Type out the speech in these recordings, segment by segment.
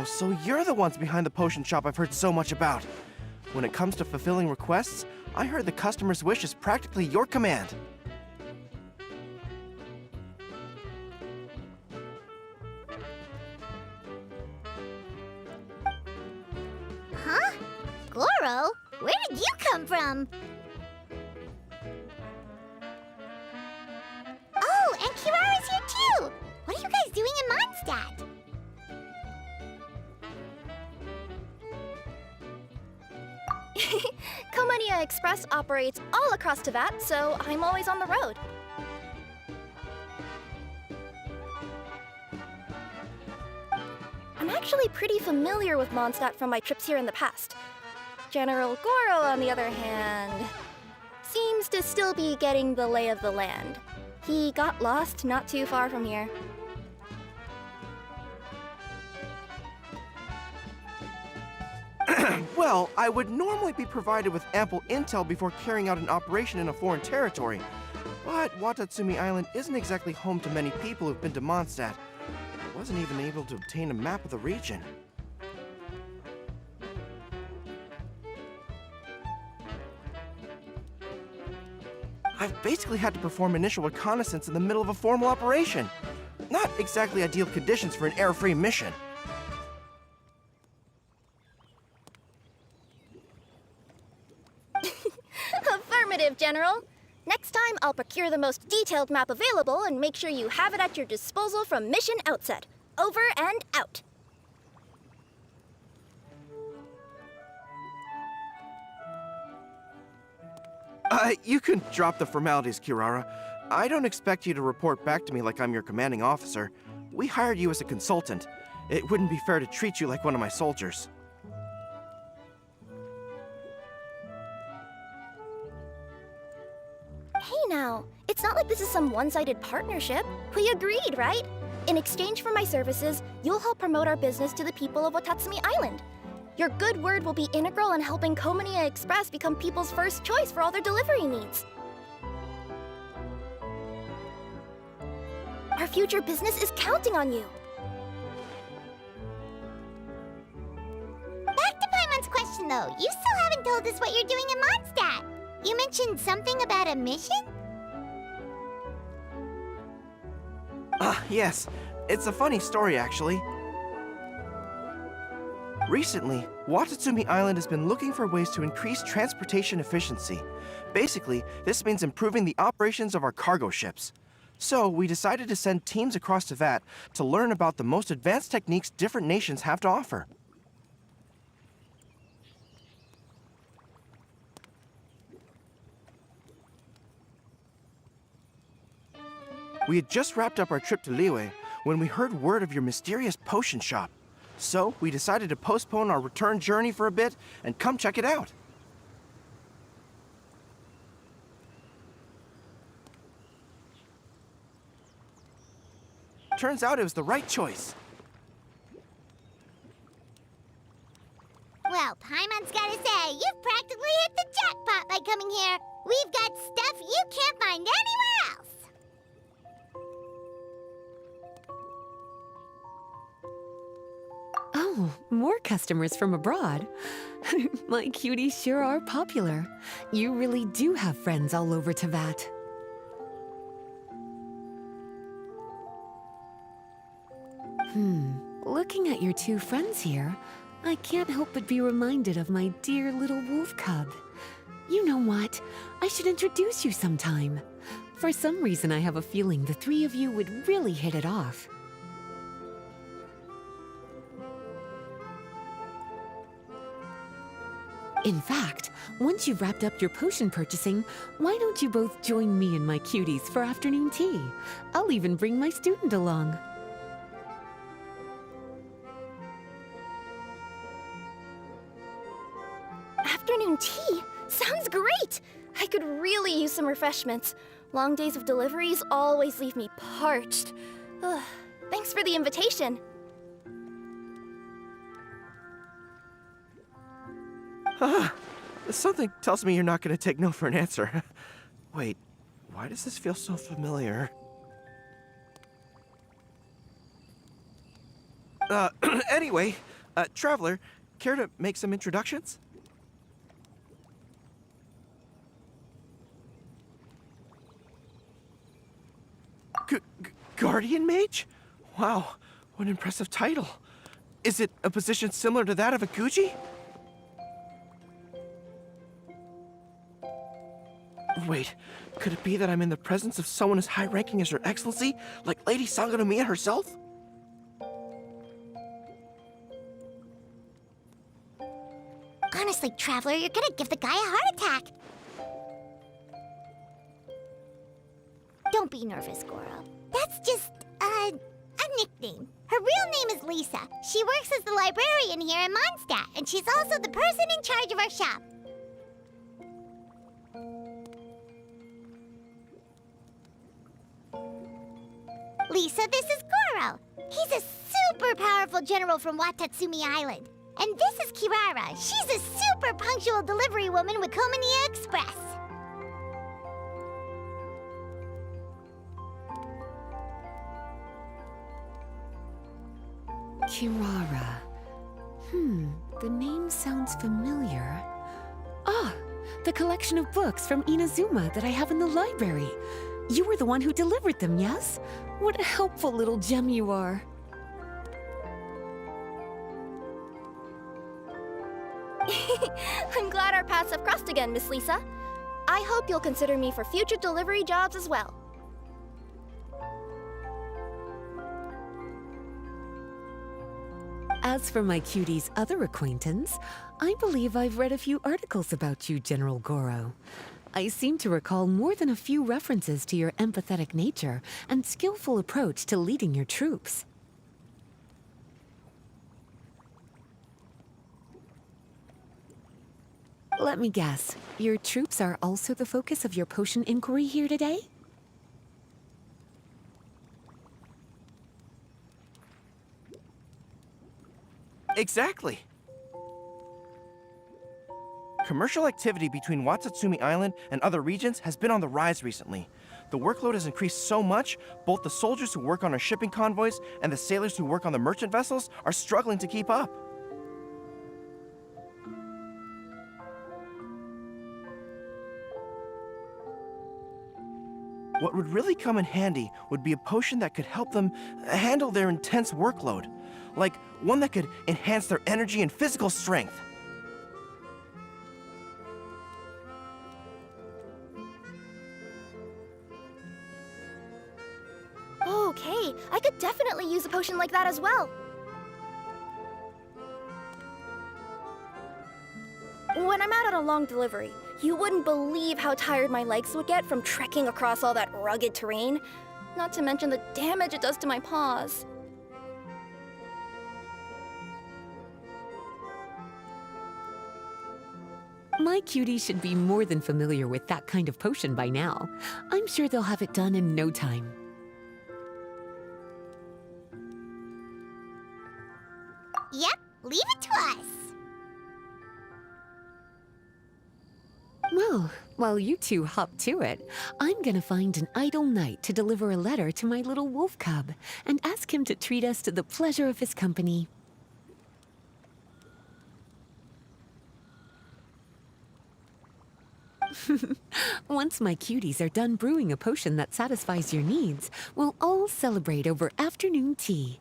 Oh, so you're the ones behind the potion shop I've heard so much about. When it comes to fulfilling requests, I heard the customer's wish is practically your command. Huh? Goro? Where did you come from? Oh, and Kirarai's here too! What are you guys doing in Mondstadt? Komania Express operates all across Teyvat, so I'm always on the road. I'm actually pretty familiar with Mondstadt from my trips here in the past. General Goро, on the other hand, seems to still be getting the lay of the land. He got lost not too far from here. Well, I would normally be provided with ample intel before carrying out an operation in a foreign territory. But Watatsumi Island isn't exactly home to many people who've been to Mondstadt. I wasn't even able to obtain a map of the region. I've basically had to perform initial reconnaissance in the middle of a formal operation. Not exactly ideal conditions for an error-free mission. Affirmative, General. Next time, I'll procure the most detailed map available and make sure you have it at your disposal from mission outset. Over and out. You can drop the formalities, Kirara. I don't expect you to report back to me like I'm your commanding officer. We hired you as a consultant. It wouldn't be fair to treat you like one of my soldiers. Hey now, it's not like this is some one-sided partnership. We agreed, right? In exchange for my services, you'll help promote our business to the people of Watatsumi Island. Your good word will be integral in helping Komania Express become people's first choice for all their delivery needs. Our future business is counting on you. Back to Paimon's question though, you still haven't told us what you're doing in Mondstadt. You mentioned something about a mission? Yes. It's a funny story, actually. Recently, Watatsumi Island has been looking for ways to increase transportation efficiency. Basically, this means improving the operations of our cargo ships. So, we decided to send teams across Teyvat to learn about the most advanced techniques different nations have to offer. We had just wrapped up our trip to Liyue when we heard word of your mysterious potion shop. So, we decided to postpone our return journey for a bit and come check it out. Turns out it was the right choice. Well, Paimon's gotta say, you've practically hit the jackpot by coming here. We've got stuff you can't find anywhere else. Oh, more customers from abroad. My cuties sure are popular. You really do have friends all over Teyvat. Looking at your two friends here, I can't help but be reminded of my dear little wolf cub. You know what? I should introduce you sometime. For some reason, I have a feeling the three of you would really hit it off. In fact, once you've wrapped up your potion purchasing, why don't you both join me and my cuties for afternoon tea? I'll even bring my student along. Afternoon tea? Sounds great! I could really use some refreshments. Long days of deliveries always leave me parched. Ugh. Thanks for the invitation. Something tells me you're not going to take no for an answer. Wait, why does this feel so familiar? Anyway, Traveler, care to make some introductions? Guardian Mage? Wow, what an impressive title. Is it a position similar to that of a Guji? Wait, could it be that I'm in the presence of someone as high-ranking as Her Excellency, like Lady Sangonomiya herself? Honestly, Traveler, you're gonna give the guy a heart attack. Don't be nervous, Goro. That's just, a nickname. Her real name is Lisa. She works as the librarian here in Mondstadt, and she's also the person in charge of our shop. Lisa, this is Goro. He's a super powerful general from Watatsumi Island. And this is Kirara. She's a super punctual delivery woman with Komania Express. Kirara. The name sounds familiar. Ah, the collection of books from Inazuma that I have in the library. You were the one who delivered them, yes? What a helpful little gem you are. I'm glad our paths have crossed again, Miss Lisa. I hope you'll consider me for future delivery jobs as well. As for my cutie's other acquaintance, I believe I've read a few articles about you, General Goro. I seem to recall more than a few references to your empathetic nature and skillful approach to leading your troops. Let me guess, your troops are also the focus of your potion inquiry here today? Exactly. Commercial activity between Watatsumi Island and other regions has been on the rise recently. The workload has increased so much, both the soldiers who work on our shipping convoys and the sailors who work on the merchant vessels are struggling to keep up. What would really come in handy would be a potion that could help them handle their intense workload. Like one that could enhance their energy and physical strength. Okay, I could definitely use a potion like that as well. When I'm out on a long delivery, you wouldn't believe how tired my legs would get from trekking across all that rugged terrain. Not to mention the damage it does to my paws. My cutie should be more than familiar with that kind of potion by now. I'm sure they'll have it done in no time. Yep, leave it to us. Well, while you two hop to it, I'm gonna find an idle knight to deliver a letter to my little wolf cub and ask him to treat us to the pleasure of his company. Once my cuties are done brewing a potion that satisfies your needs, we'll all celebrate over afternoon tea.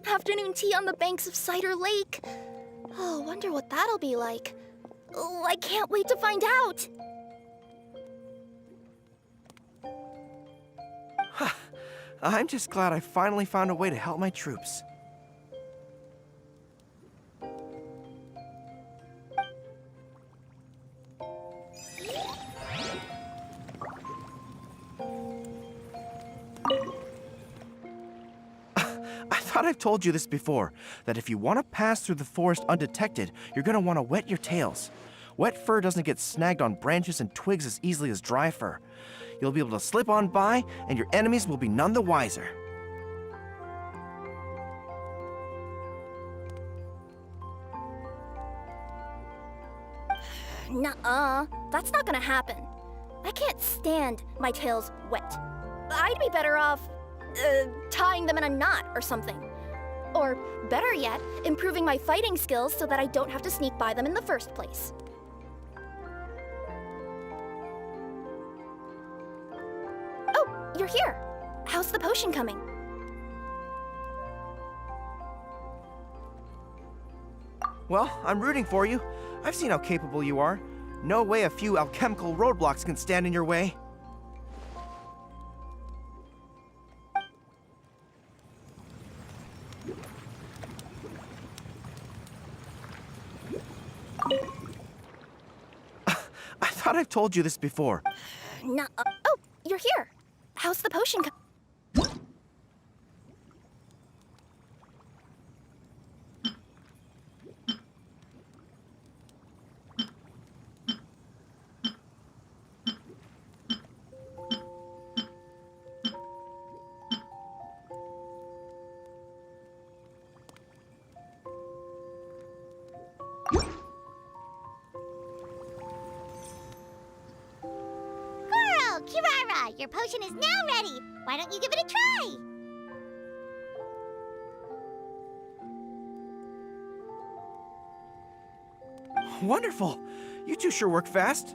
Afternoon tea on the banks of Cider Lake. Oh, wonder what that'll be like. Oh, I can't wait to find out. I'm just glad I finally found a way to help my troops. I thought I've told you this before, that if you want to pass through the forest undetected, you're going to want to wet your tails. Wet fur doesn't get snagged on branches and twigs as easily as dry fur. You'll be able to slip on by, and your enemies will be none the wiser. Nuh-uh. That's not gonna happen. I can't stand my tails wet. I'd be better off, tying them in a knot or something. Or, better yet, improving my fighting skills so that I don't have to sneak by them in the first place. Oh, you're here. How's the potion coming? Well, I'm rooting for you. I've seen how capable you are. No way a few alchemical roadblocks can stand in your way. I thought I've told you this before. No. Oh, you're here. How's the potion coming? Goro, Kirara, your potion is now ready. Why don't you give it a try? Wonderful. You two sure work fast.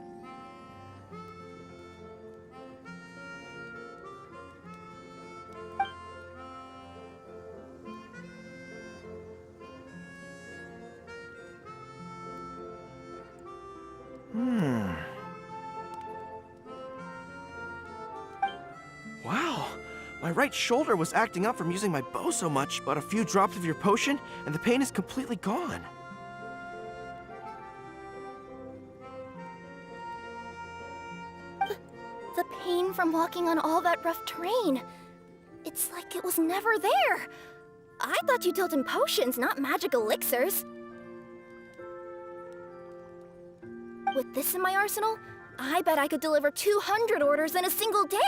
Wow. My right shoulder was acting up from using my bow so much, but a few drops of your potion, and the pain is completely gone. The pain from walking on all that rough terrain. It's like it was never there. I thought you dealt in potions, not magic elixirs. With this in my arsenal, I bet I could deliver 200 orders in a single day.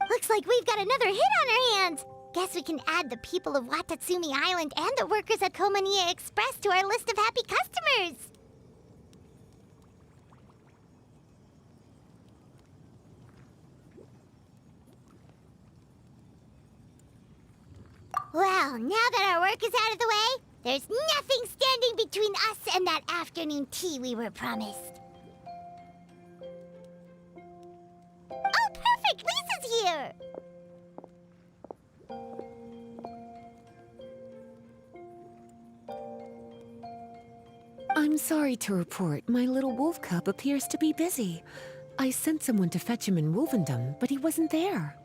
Looks like we've got another hit on our hands. Guess we can add the people of Watatsumi Island and the workers at Komaniya Express to our list of happy customers. Well, now that our work is out of the way, there's nothing standing between us and that afternoon tea we were promised. Oh, perfect! Lisa's here! I'm sorry to report, my little wolf cub appears to be busy. I sent someone to fetch him in Wolvendom, but he wasn't there.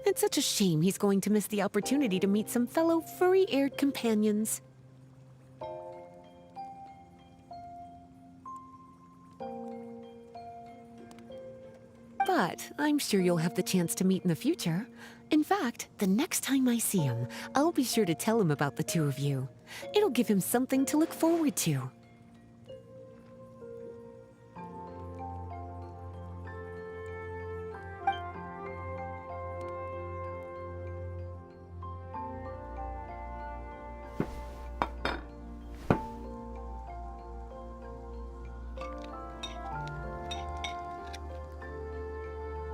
It's such a shame he's going to miss the opportunity to meet some fellow furry-eared companions. But I'm sure you'll have the chance to meet in the future. In fact, the next time I see him, I'll be sure to tell him about the two of you. It'll give him something to look forward to.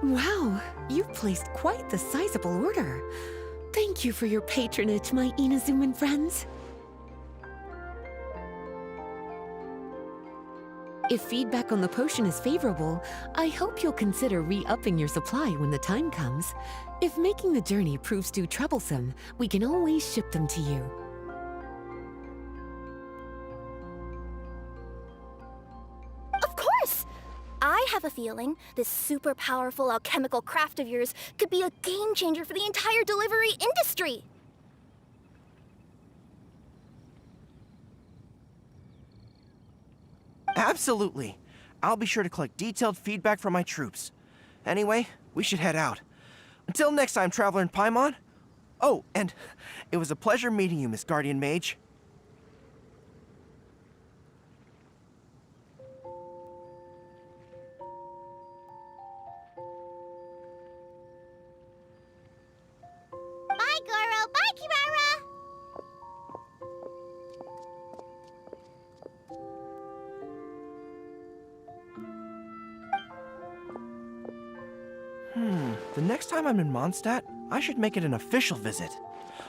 Wow, you've placed quite the sizable order. Thank you for your patronage, my Inazuman friends. If feedback on the potion is favorable, I hope you'll consider re-upping your supply when the time comes. If making the journey proves too troublesome, we can always ship them to you. Of course! I have a feeling this super powerful alchemical craft of yours could be a game changer for the entire delivery industry. Absolutely. I'll be sure to collect detailed feedback from my troops. Anyway, we should head out. Until next time, Traveler in Paimon. Oh, and it was a pleasure meeting you, Miss Guardian Mage. Bye, Goro. Bye, Kirara. The next time I'm in Mondstadt, I should make it an official visit.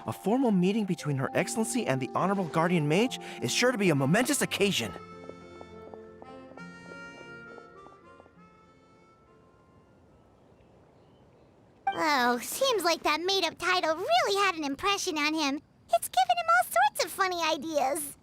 A formal meeting between Her Excellency and the Honorable Guardian Mage is sure to be a momentous occasion. Oh, seems like that made-up title really had an impression on him. It's given him all sorts of funny ideas.